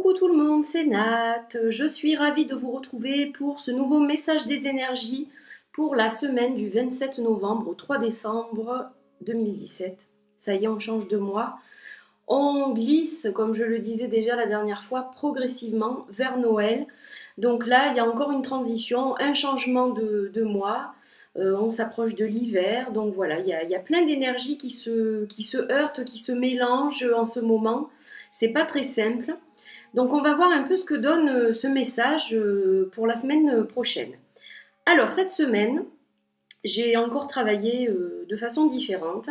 Coucou tout le monde, c'est Nat. Je suis ravie de vous retrouver pour ce nouveau message des énergies pour la semaine du 27 novembre au 3 décembre 2017. Ça y est, on change de mois. On glisse, comme je le disais déjà la dernière fois, progressivement vers Noël. Donc là, il y a encore une transition, un changement de mois. On s'approche de l'hiver. Donc voilà, il y a plein d'énergies qui se heurtent, qui se mélangent en ce moment. C'est pas très simple. Donc on va voir un peu ce que donne ce message pour la semaine prochaine. Alors cette semaine, j'ai encore travaillé de façon différente.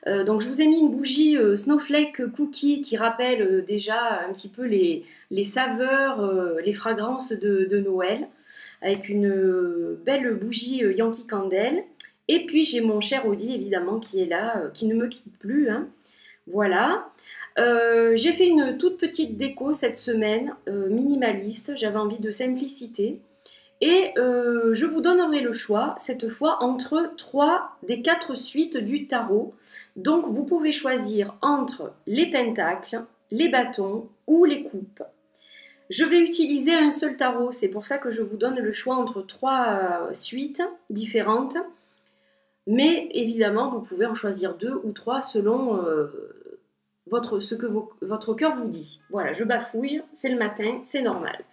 Donc je vous ai mis une bougie Snowflake Cookie qui rappelle déjà un petit peu les saveurs, les fragrances de Noël, avec une belle bougie Yankee Candle. Et puis j'ai mon cher Audi évidemment qui est là, qui ne me quitte plus, hein. Voilà. J'ai fait une toute petite déco cette semaine, minimaliste, j'avais envie de simplicité. Et je vous donnerai le choix, cette fois, entre 3 des 4 suites du tarot. Donc vous pouvez choisir entre les pentacles, les bâtons ou les coupes. Je vais utiliser un seul tarot, c'est pour ça que je vous donne le choix entre 3 suites différentes. Mais évidemment, vous pouvez en choisir 2 ou 3 selon ce que votre cœur vous dit. Voilà, je bafouille, c'est le matin, c'est normal.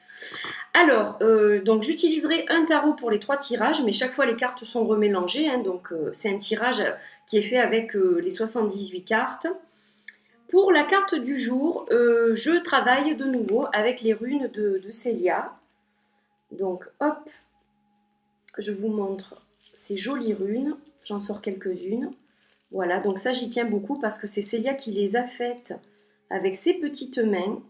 Alors, donc j'utiliserai un tarot pour les 3 tirages, mais chaque fois les cartes sont remélangées, hein, donc c'est un tirage qui est fait avec les 78 cartes. Pour la carte du jour, je travaille de nouveau avec les runes de Célia. Donc hop, je vous montre ces jolies runes, j'en sors quelques-unes. Voilà, donc ça j'y tiens beaucoup parce que c'est Célia qui les a faites avec ses petites mains.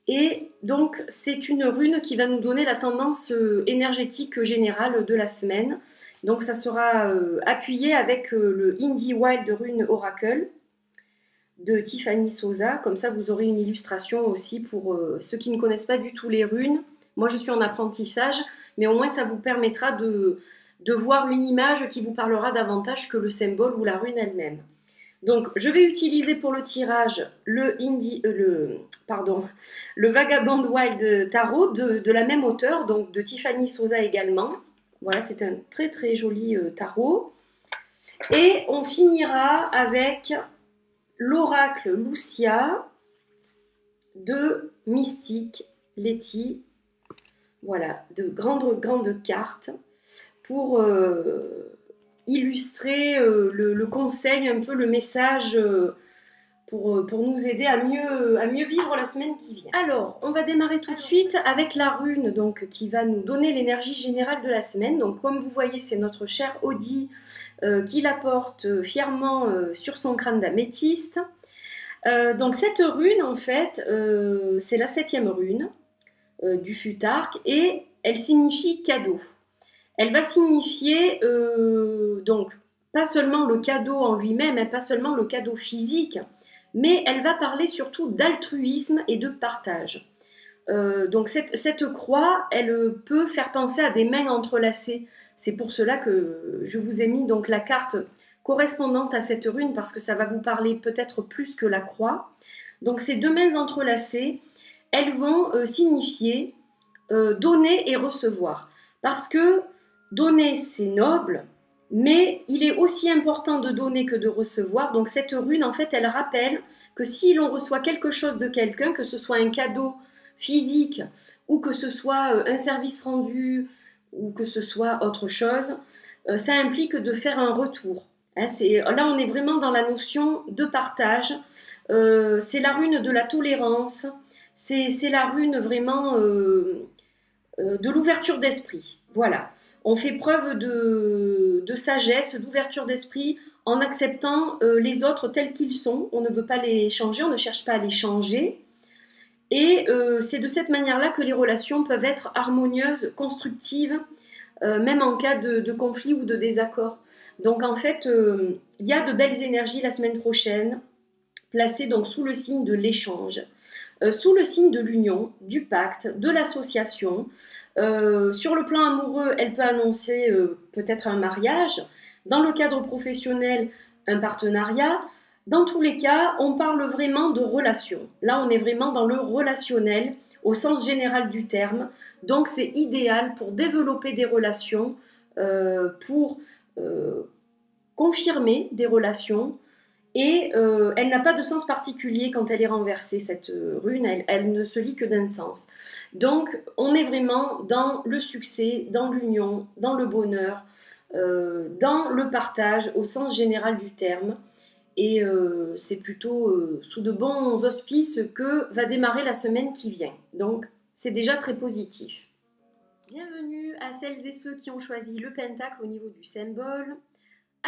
Et donc c'est une rune qui va nous donner la tendance énergétique générale de la semaine. Donc ça sera appuyé avec le Indie Wild Rune Oracle de Tiffany Sosa. Comme ça vous aurez une illustration aussi pour ceux qui ne connaissent pas du tout les runes. Moi je suis en apprentissage, mais au moins ça vous permettra de voir une image qui vous parlera davantage que le symbole ou la rune elle-même. Donc, je vais utiliser pour le tirage le Vagabond Wild Tarot de la même auteure, donc de Tiffany Sosa également. Voilà, c'est un très très joli tarot. Et on finira avec l'oracle Lucia de Mystique Letty. Voilà, de grandes cartes pour illustrer le conseil, un peu le message pour nous aider à mieux vivre la semaine qui vient. Alors, on va démarrer tout de suite avec la rune donc, qui va nous donner l'énergie générale de la semaine. Donc, comme vous voyez, c'est notre cher Audi qui la porte fièrement sur son crâne d'améthyste. Donc, cette rune, en fait, c'est la 7e rune du futark et elle signifie cadeau. Elle va signifier donc pas seulement le cadeau en lui-même, hein, pas seulement le cadeau physique, mais elle va parler surtout d'altruisme et de partage. Donc cette croix, elle peut faire penser à des mains entrelacées. C'est pour cela que je vous ai mis donc la carte correspondante à cette rune, parce que ça va vous parler peut-être plus que la croix. Donc ces 2 mains entrelacées, elles vont signifier donner et recevoir. Parce que donner, c'est noble, mais il est aussi important de donner que de recevoir. Donc cette rune, en fait, elle rappelle que si l'on reçoit quelque chose de quelqu'un, que ce soit un cadeau physique ou que ce soit un service rendu ou que ce soit autre chose, ça implique de faire un retour. Hein, là, on est vraiment dans la notion de partage. C'est la rune de la tolérance. C'est la rune vraiment de l'ouverture d'esprit. Voilà. On fait preuve de sagesse, d'ouverture d'esprit en acceptant les autres tels qu'ils sont. On ne veut pas les changer, on ne cherche pas à les changer. Et c'est de cette manière-là que les relations peuvent être harmonieuses, constructives, même en cas de conflit ou de désaccord. Donc en fait, il y a de belles énergies la semaine prochaine, placées donc sous le signe de l'échange, sous le signe de l'union, du pacte, de l'association. Sur le plan amoureux, elle peut annoncer peut-être un mariage. Dans le cadre professionnel, un partenariat. Dans tous les cas, on parle vraiment de relation. Là, on est vraiment dans le relationnel au sens général du terme. Donc, c'est idéal pour développer des relations, pour euh, confirmer des relations. Et elle n'a pas de sens particulier quand elle est renversée, cette rune, elle ne se lit que d'un sens. Donc on est vraiment dans le succès, dans l'union, dans le bonheur, dans le partage au sens général du terme. Et c'est plutôt sous de bons auspices que va démarrer la semaine qui vient. Donc c'est déjà très positif. Bienvenue à celles et ceux qui ont choisi le pentacle au niveau du symbole.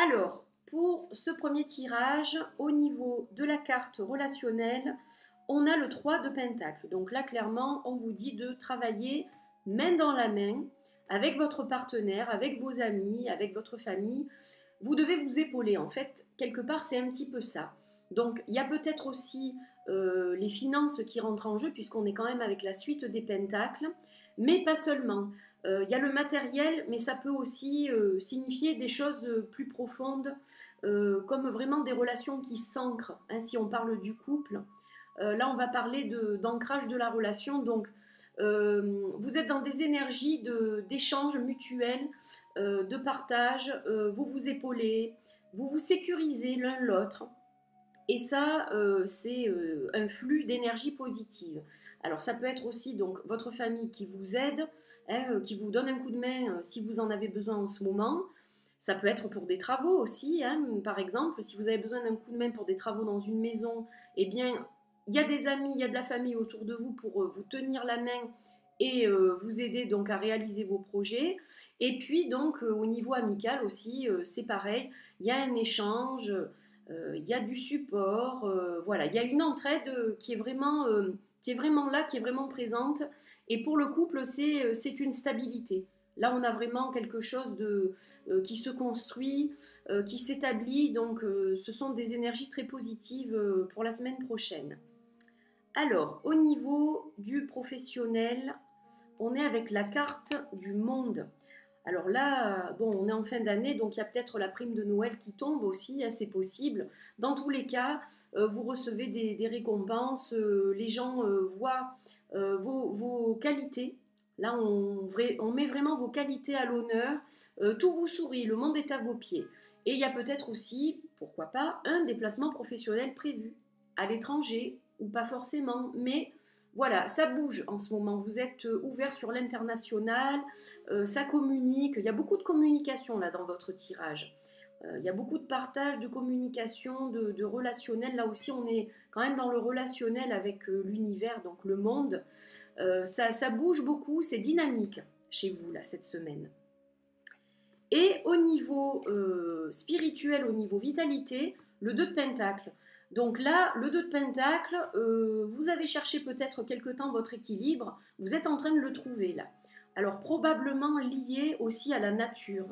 Alors, pour ce premier tirage, au niveau de la carte relationnelle, on a le 3 de pentacle. Donc là, clairement, on vous dit de travailler main dans la main avec votre partenaire, avec vos amis, avec votre famille. Vous devez vous épauler. En fait, quelque part, c'est un petit peu ça. Donc, il y a peut-être aussi les finances qui rentrent en jeu, puisqu'on est quand même avec la suite des pentacles, mais pas seulement. Il y a le matériel, mais ça peut aussi signifier des choses plus profondes, comme vraiment des relations qui s'ancrent, hein, si on parle du couple. Là, on va parler d'ancrage de la relation. Donc, vous êtes dans des énergies d'échange mutuel, de partage, vous vous épaulez, vous vous sécurisez l'un l'autre. Et ça, c'est un flux d'énergie positive. Alors ça peut être aussi donc votre famille qui vous aide, hein, qui vous donne un coup de main si vous en avez besoin en ce moment. Ça peut être pour des travaux aussi, hein. Par exemple, si vous avez besoin d'un coup de main pour des travaux dans une maison, eh bien, il y a des amis, il y a de la famille autour de vous pour vous tenir la main et vous aider donc à réaliser vos projets. Et puis donc au niveau amical aussi, c'est pareil, il y a un échange, il y a du support, voilà, il y a une entraide qui est vraiment là, qui est vraiment présente. Et pour le couple, c'est une stabilité. Là, on a vraiment quelque chose qui se construit, qui s'établit. Donc, ce sont des énergies très positives pour la semaine prochaine. Alors, au niveau du professionnel, on est avec la carte du monde. Alors là, bon, on est en fin d'année, donc il y a peut-être la prime de Noël qui tombe aussi, hein, c'est possible. Dans tous les cas, vous recevez des récompenses, les gens voient vos qualités. Là, on met vraiment vos qualités à l'honneur, tout vous sourit, le monde est à vos pieds. Et il y a peut-être aussi, pourquoi pas, un déplacement professionnel prévu à l'étranger, ou pas forcément, mais voilà, ça bouge en ce moment. Vous êtes ouvert sur l'international, ça communique. Il y a beaucoup de communication là dans votre tirage. Il y a beaucoup de partage, de communication, de relationnel. Là aussi, on est quand même dans le relationnel avec l'univers, donc le monde. Ça bouge beaucoup, c'est dynamique chez vous là cette semaine. Et au niveau spirituel, au niveau vitalité, le 2 de Pentacle. Donc là, le 2 de Pentacle, vous avez cherché peut-être quelque temps votre équilibre, vous êtes en train de le trouver là. Alors probablement lié aussi à la nature.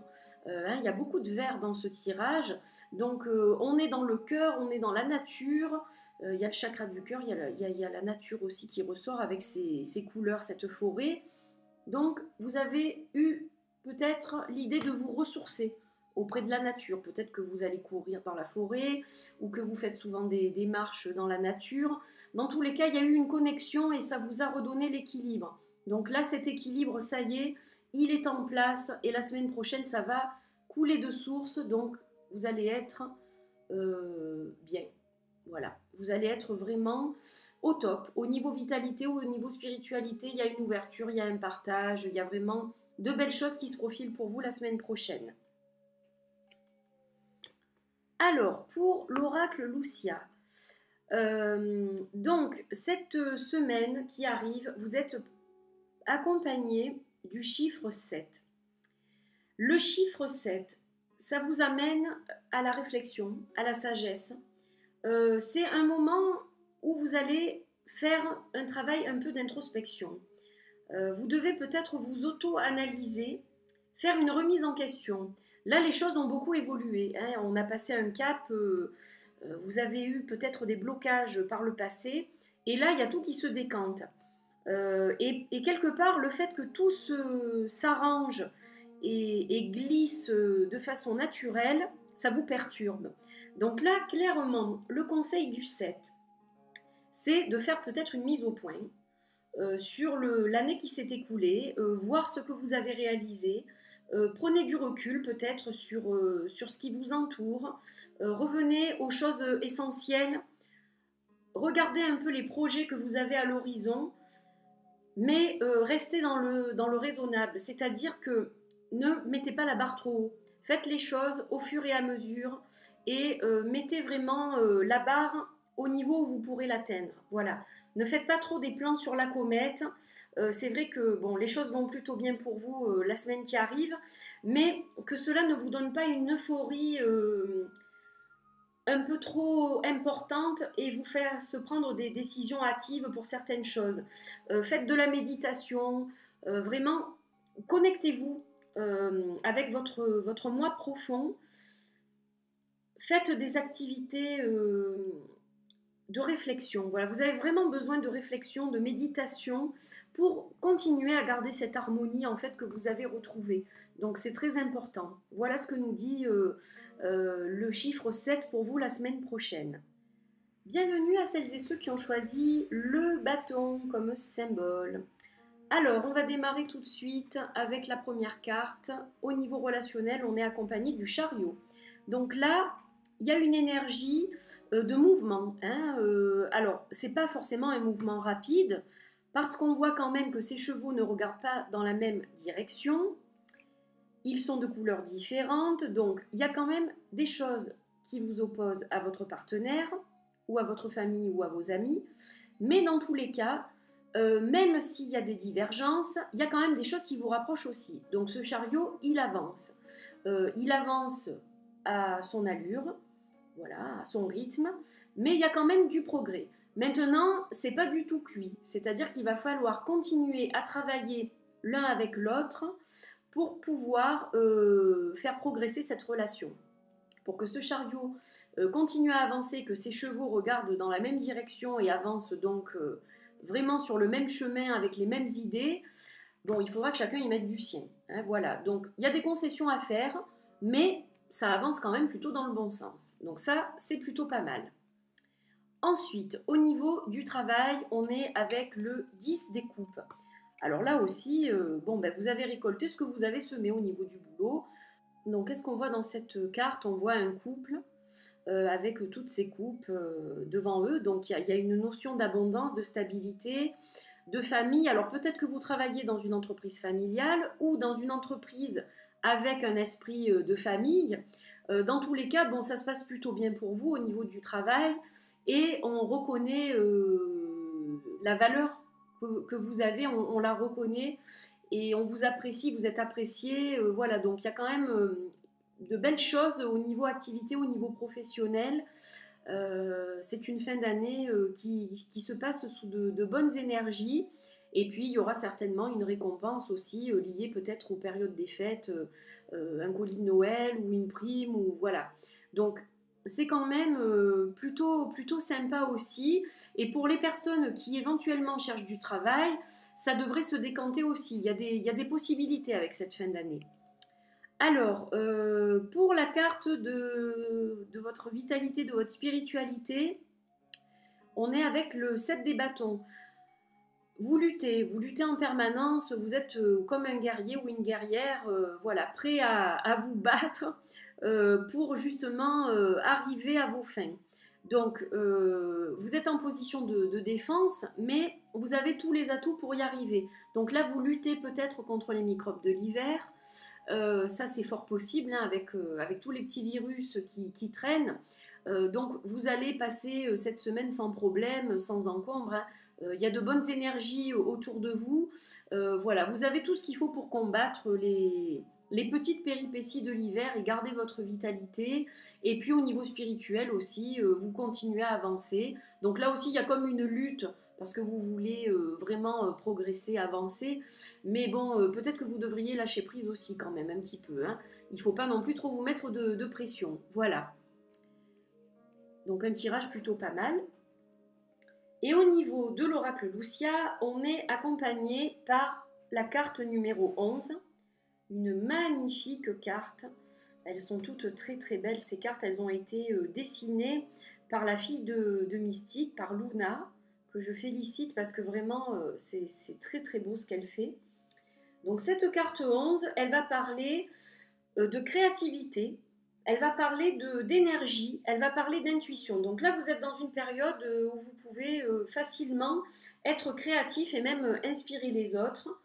Il y a beaucoup de vert dans ce tirage, donc on est dans le cœur, on est dans la nature, il y a le chakra du cœur, il y a la nature aussi qui ressort avec ses couleurs, cette forêt. Donc vous avez eu peut-être l'idée de vous ressourcer auprès de la nature. Peut-être que vous allez courir dans la forêt ou que vous faites souvent des marches dans la nature. Dans tous les cas, il y a eu une connexion et ça vous a redonné l'équilibre. Donc là, cet équilibre, ça y est, il est en place et la semaine prochaine, ça va couler de source. Donc, vous allez être bien. Voilà, vous allez être vraiment au top. Au niveau vitalité ou au niveau spiritualité, il y a une ouverture, il y a un partage, il y a vraiment de belles choses qui se profilent pour vous la semaine prochaine. Alors, pour l'oracle Lucia, donc cette semaine qui arrive, vous êtes accompagné du chiffre 7. Le chiffre 7, ça vous amène à la réflexion, à la sagesse. C'est un moment où vous allez faire un travail un peu d'introspection. Vous devez peut-être vous auto-analyser, faire une remise en question. Là, les choses ont beaucoup évolué, hein. On a passé un cap, vous avez eu peut-être des blocages par le passé, et là, il y a tout qui se décante. Et quelque part, le fait que tout s'arrange et glisse de façon naturelle, ça vous perturbe. Donc là, clairement, le conseil du 7, c'est de faire peut-être une mise au point sur l'année qui s'est écoulée, voir ce que vous avez réalisé, prenez du recul peut-être sur ce qui vous entoure, revenez aux choses essentielles, regardez un peu les projets que vous avez à l'horizon, mais restez dans le raisonnable, c'est-à-dire que ne mettez pas la barre trop haut, faites les choses au fur et à mesure et mettez vraiment la barre au niveau où vous pourrez l'atteindre. Voilà. Ne faites pas trop des plans sur la comète. C'est vrai que bon, les choses vont plutôt bien pour vous la semaine qui arrive, mais que cela ne vous donne pas une euphorie un peu trop importante et vous faire se prendre des décisions hâtives pour certaines choses. Faites de la méditation, vraiment connectez-vous avec votre moi profond. Faites des activités de réflexion. Voilà, vous avez vraiment besoin de réflexion, de méditation pour continuer à garder cette harmonie en fait que vous avez retrouvée. Donc c'est très important. Voilà ce que nous dit le chiffre 7 pour vous la semaine prochaine. Bienvenue à celles et ceux qui ont choisi le bâton comme symbole. Alors, on va démarrer tout de suite avec la première carte. Au niveau relationnel, on est accompagné du chariot. Donc là, il y a une énergie de mouvement. Hein, alors, c'est pas forcément un mouvement rapide, parce qu'on voit quand même que ces chevaux ne regardent pas dans la même direction. Ils sont de couleurs différentes, donc il y a quand même des choses qui vous opposent à votre partenaire, ou à votre famille, ou à vos amis. Mais dans tous les cas, même s'il y a des divergences, il y a quand même des choses qui vous rapprochent aussi. Donc ce chariot, il avance. Il avance à son allure, voilà, à son rythme, mais il y a quand même du progrès. Maintenant, c'est pas du tout cuit, c'est-à-dire qu'il va falloir continuer à travailler l'un avec l'autre pour pouvoir faire progresser cette relation. Pour que ce chariot continue à avancer, que ses chevaux regardent dans la même direction et avancent donc vraiment sur le même chemin avec les mêmes idées, bon, il faudra que chacun y mette du sien. Hein, voilà, donc il y a des concessions à faire, mais ça avance quand même plutôt dans le bon sens. Donc ça, c'est plutôt pas mal. Ensuite, au niveau du travail, on est avec le 10 des coupes. Alors là aussi, bon, ben, vous avez récolté ce que vous avez semé au niveau du boulot. Donc, qu'est-ce qu'on voit dans cette carte? On voit un couple avec toutes ces coupes devant eux. Donc, il y a une notion d'abondance, de stabilité, de famille. Alors, peut-être que vous travaillez dans une entreprise familiale ou dans une entreprise avec un esprit de famille. Dans tous les cas, bon, ça se passe plutôt bien pour vous au niveau du travail et on reconnaît la valeur que vous avez, on la reconnaît et on vous apprécie, vous êtes apprécié, voilà, donc il y a quand même de belles choses au niveau activité, au niveau professionnel. C'est une fin d'année qui se passe sous de bonnes énergies. Et puis, il y aura certainement une récompense aussi liée peut-être aux périodes des fêtes, un colis de Noël ou une prime, ou voilà. Donc, c'est quand même plutôt sympa aussi. Et pour les personnes qui éventuellement cherchent du travail, ça devrait se décanter aussi. Il y a des possibilités avec cette fin d'année. Alors, pour la carte de votre vitalité, de votre spiritualité, on est avec le 7 des bâtons. Vous luttez en permanence, vous êtes comme un guerrier ou une guerrière, voilà, prêt à vous battre pour justement arriver à vos fins. Donc, vous êtes en position de défense, mais vous avez tous les atouts pour y arriver. Donc là, vous luttez peut-être contre les microbes de l'hiver. Ça, c'est fort possible hein, avec tous les petits virus qui traînent. Donc, vous allez passer cette semaine sans problème, sans encombre. Hein. Il y a de bonnes énergies autour de vous. Voilà, vous avez tout ce qu'il faut pour combattre les petites péripéties de l'hiver et garder votre vitalité. Et puis au niveau spirituel aussi, vous continuez à avancer. Donc là aussi, il y a comme une lutte parce que vous voulez vraiment progresser, avancer. Mais bon, peut-être que vous devriez lâcher prise aussi quand même un petit peu. Hein. Il ne faut pas non plus trop vous mettre de pression. Voilà. Donc un tirage plutôt pas mal. Et au niveau de l'oracle Lucia, on est accompagné par la carte numéro 11, une magnifique carte Elles sont toutes très très belles, ces cartes. Elles ont été dessinées par la fille de Mystique, par Luna, que je félicite parce que vraiment, c'est très très beau ce qu'elle fait. Donc cette carte 11, elle va parler de créativité, elle va parler d'énergie, elle va parler d'intuition. Donc là, vous êtes dans une période où vous pouvez facilement être créatif et même inspirer les autres.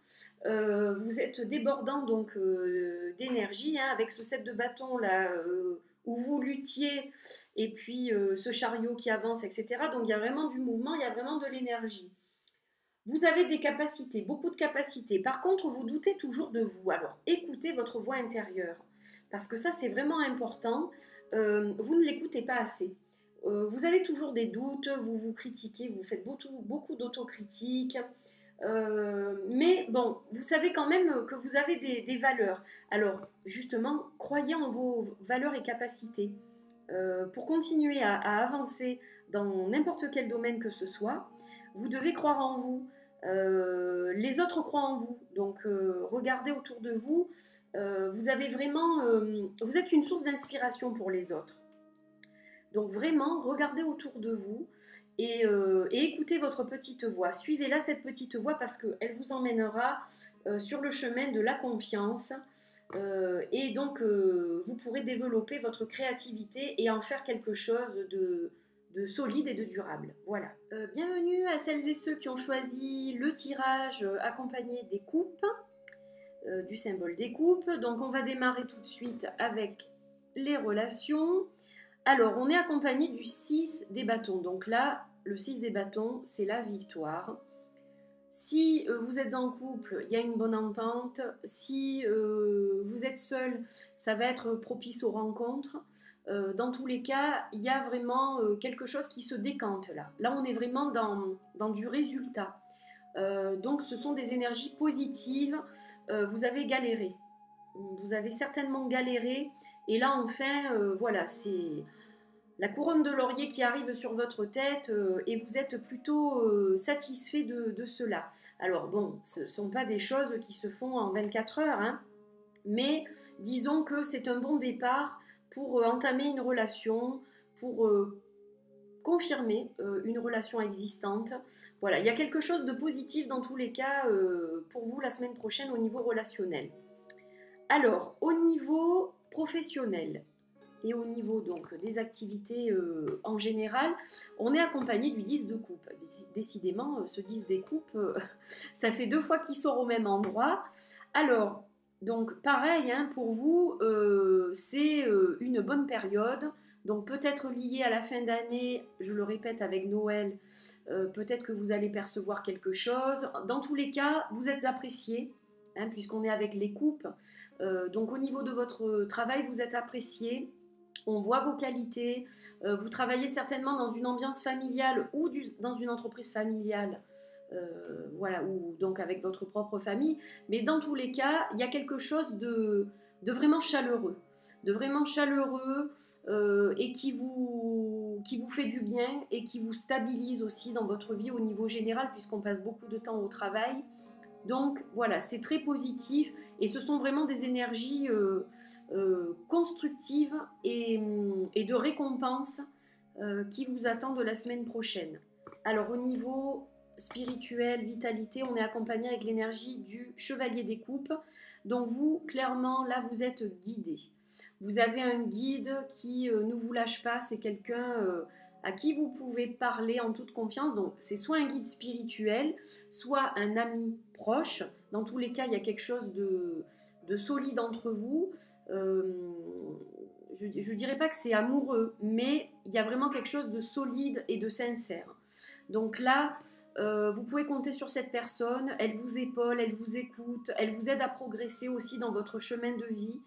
Vous êtes débordant donc d'énergie, hein, avec ce set de bâtons là où vous luttiez et puis ce chariot qui avance, etc. Donc il y a vraiment du mouvement, il y a vraiment de l'énergie. Vous avez des capacités, beaucoup de capacités. Par contre, vous doutez toujours de vous. Alors, écoutez votre voix intérieure. Parce que ça, c'est vraiment important. Vous ne l'écoutez pas assez. Vous avez toujours des doutes, vous vous critiquez, vous faites beaucoup d'autocritique. Mais bon, vous savez quand même que vous avez des valeurs. Alors, justement, croyez en vos valeurs et capacités. Pour continuer à avancer dans n'importe quel domaine que ce soit, vous devez croire en vous. Les autres croient en vous. Donc, regardez autour de vous. Vous avez vraiment, vous êtes une source d'inspiration pour les autres. Donc, vraiment, regardez autour de vous et écoutez votre petite voix. Suivez-la, cette petite voix, parce qu'elle vous emmènera sur le chemin de la confiance. Et donc, vous pourrez développer votre créativité et en faire quelque chose de solide et de durable. Voilà. Bienvenue à celles et ceux qui ont choisi le tirage accompagné des coupes, du symbole des coupes. Donc, on va démarrer tout de suite avec les relations. Alors, on est accompagné du 6 des bâtons. Donc là, le 6 des bâtons, c'est la victoire. Si vous êtes en couple, il y a une bonne entente. Si vous êtes seul, ça va être propice aux rencontres. Dans tous les cas, il y a vraiment quelque chose qui se décante là. Là, on est vraiment dans du résultat. Donc, ce sont des énergies positives. Vous avez galéré. Vous avez certainement galéré. Et là, enfin, voilà, c'est la couronne de laurier qui arrive sur votre tête et vous êtes plutôt satisfait de cela. Alors bon, ce ne sont pas des choses qui se font en 24 heures, hein, mais disons que c'est un bon départ pour entamer une relation, pour confirmer une relation existante. Voilà, il y a quelque chose de positif dans tous les cas pour vous la semaine prochaine au niveau relationnel. Alors, au niveau professionnel, et au niveau donc des activités en général, on est accompagné du 10 de coupe. Décidément, ce 10 des coupes, ça fait 2 fois qu'il sort au même endroit. Alors, donc pareil, hein, pour vous, c'est une bonne période. Donc peut-être lié à la fin d'année, je le répète avec Noël, peut-être que vous allez percevoir quelque chose. Dans tous les cas, vous êtes apprécié, hein, puisqu'on est avec les coupes. Donc au niveau de votre travail, vous êtes apprécié. On voit vos qualités, vous travaillez certainement dans une ambiance familiale ou dans une entreprise familiale, voilà, ou donc avec votre propre famille, mais dans tous les cas, il y a quelque chose de vraiment chaleureux, et qui vous fait du bien et qui vous stabilise aussi dans votre vie au niveau général, puisqu'on passe beaucoup de temps au travail. Donc voilà, c'est très positif et ce sont vraiment des énergies constructives et de récompense qui vous attendent la semaine prochaine. Alors au niveau spirituel, vitalité, on est accompagné avec l'énergie du chevalier des coupes. Donc vous, clairement, là, vous êtes guidé. Vous avez un guide qui ne vous lâche pas, c'est quelqu'un à qui vous pouvez parler en toute confiance. Donc c'est soit un guide spirituel, soit un ami proche. Dans tous les cas, il y a quelque chose de solide entre vous. Je ne dirais pas que c'est amoureux, mais il y a vraiment quelque chose de solide et de sincère. Donc là, vous pouvez compter sur cette personne, elle vous épaule, elle vous écoute, elle vous aide à progresser aussi dans votre chemin de vie.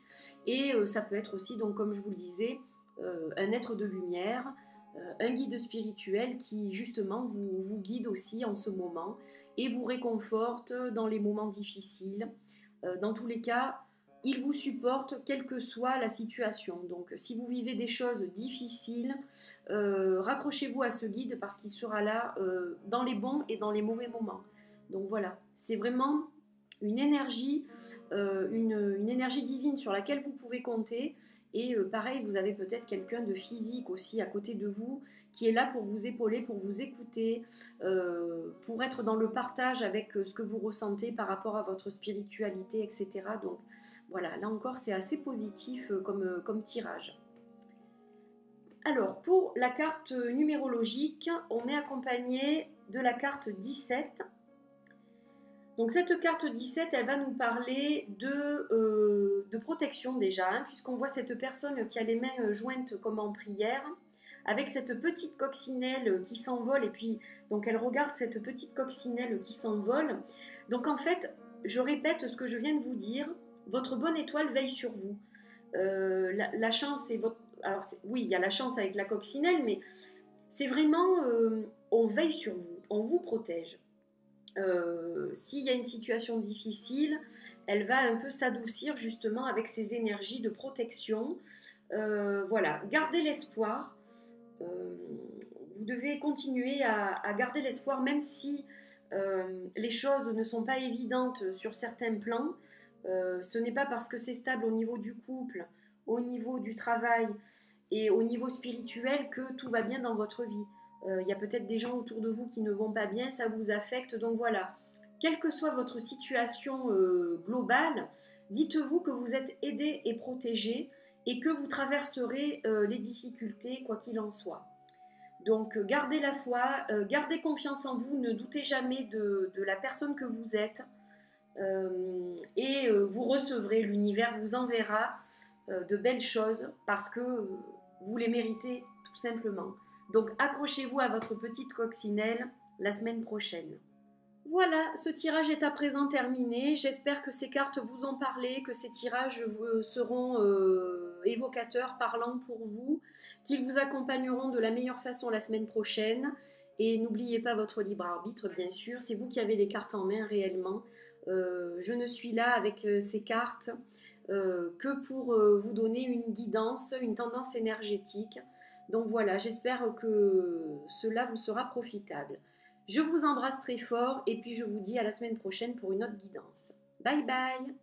Et ça peut être aussi, donc, comme je vous le disais, un être de lumière, un guide spirituel qui justement vous guide aussi en ce moment et vous réconforte dans les moments difficiles. Dans tous les cas, il vous supporte quelle que soit la situation. Donc si vous vivez des choses difficiles, raccrochez-vous à ce guide parce qu'il sera là dans les bons et dans les mauvais moments. Donc voilà, c'est vraiment une énergie divine sur laquelle vous pouvez compter Et pareil, vous avez peut-être quelqu'un de physique aussi à côté de vous qui est là pour vous épauler, pour vous écouter, pour être dans le partage avec ce que vous ressentez par rapport à votre spiritualité, etc. Donc voilà, là encore c'est assez positif comme tirage. Alors pour la carte numérologique, on est accompagné de la carte 17. Donc cette carte 17, elle va nous parler de protection déjà, hein, puisqu'on voit cette personne qui a les mains jointes comme en prière, avec cette petite coccinelle qui s'envole, et puis donc elle regarde cette petite coccinelle qui s'envole. Donc en fait, je répète ce que je viens de vous dire, votre bonne étoile veille sur vous. La chance est votre... Alors oui, il y a la chance avec la coccinelle, mais c'est vraiment... on veille sur vous, on vous protège. S'il y a une situation difficile, elle va un peu s'adoucir justement avec ces énergies de protection. Voilà, gardez l'espoir. Vous devez continuer à garder l'espoir même si les choses ne sont pas évidentes sur certains plans. Ce n'est pas parce que c'est stable au niveau du couple, au niveau du travail et au niveau spirituel que tout va bien dans votre vie. Il y a peut-être des gens autour de vous qui ne vont pas bien, ça vous affecte, donc voilà. Quelle que soit votre situation globale, dites-vous que vous êtes aidé et protégé et que vous traverserez les difficultés quoi qu'il en soit. Donc gardez la foi, gardez confiance en vous, ne doutez jamais de la personne que vous êtes et vous recevrez, l'univers vous enverra de belles choses parce que vous les méritez tout simplement. Donc accrochez-vous à votre petite coccinelle la semaine prochaine. Voilà, ce tirage est à présent terminé. J'espère que ces cartes vous ont parlé, que ces tirages seront évocateurs, parlants pour vous, qu'ils vous accompagneront de la meilleure façon la semaine prochaine. Et n'oubliez pas votre libre arbitre, bien sûr. C'est vous qui avez les cartes en main réellement. Je ne suis là avec ces cartes que pour vous donner une guidance, une tendance énergétique. Donc voilà, j'espère que cela vous sera profitable. Je vous embrasse très fort et puis je vous dis à la semaine prochaine pour une autre guidance. Bye bye!